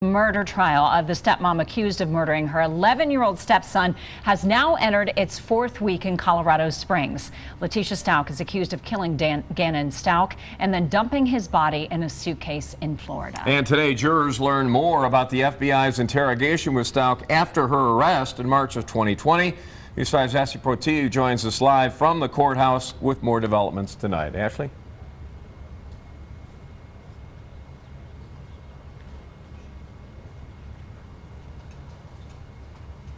Murder trial of the stepmom accused of murdering her 11-year-old stepson has now entered its fourth week in Colorado Springs. Leticia Stauch is accused of killing Gannon Stauch and then dumping his body in a suitcase in Florida. And today, jurors learn more about the FBI's interrogation with Stauch after her arrest in March of 2020. News 5's Ashley Portillo joins us live from the courthouse with more developments tonight. Ashley?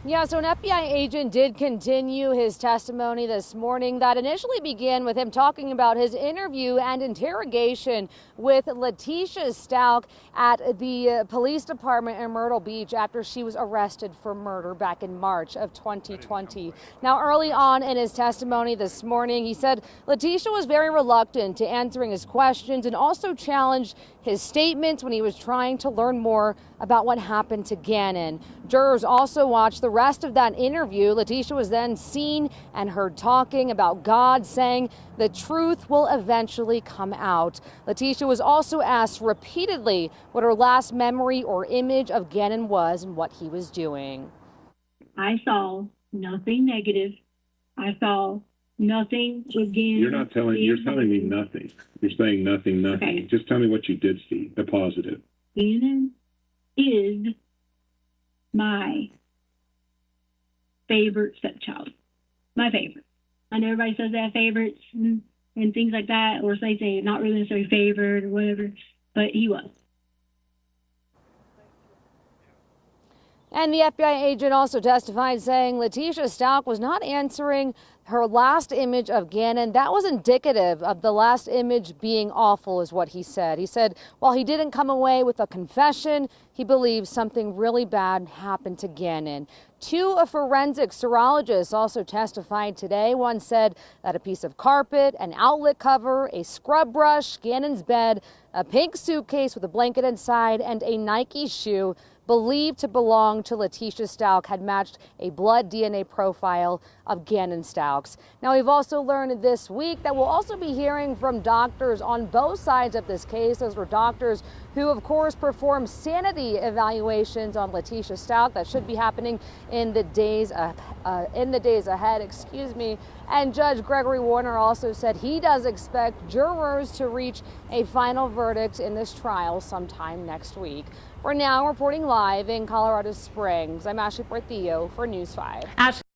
Yeah, so an FBI agent did continue his testimony this morning that initially began with him talking about his interview and interrogation with Leticia Stauch at the police department in Myrtle Beach after she was arrested for murder back in March of 2020. Now, early on in his testimony this morning, he said Leticia was very reluctant to answering his questions and also challenged his statements when he was trying to learn more about what happened to Gannon. Jurors also watched the rest of that interview. Leticia was then seen and heard talking about God, saying the truth will eventually come out. Leticia was also asked repeatedly what her last memory or image of Gannon was and what he was doing. I saw nothing negative. I saw nothing with Gannon. You're telling me nothing. You're saying nothing. Okay. Just tell me what you did see, the positive. Gannon is my favorite stepchild. My favorite. I know everybody says they have favorites and things like that, or they say not really necessarily favored or whatever, but he was. And the FBI agent also testified saying Leticia Stauch was not answering her last image of Gannon. That was indicative of the last image being awful, is what he said. He said while he didn't come away with a confession, he believes something really bad happened to Gannon. Two forensic serologists also testified today. One said that a piece of carpet, an outlet cover, a scrub brush, Gannon's bed, a pink suitcase with a blanket inside, and a Nike shoe believed to belong to Leticia Stauch had matched a blood DNA profile of Gannon Stauch's. Now, we've also learned this week that we'll also be hearing from doctors on both sides of this case. Those were doctors who, of course, performed sanity evaluations on Leticia Stauch. That should be happening in the days ahead. And Judge Gregory Warner also said he does expect jurors to reach a final verdict in this trial sometime next week. For now, reporting live in Colorado Springs, I'm Ashley Portillo for News 5.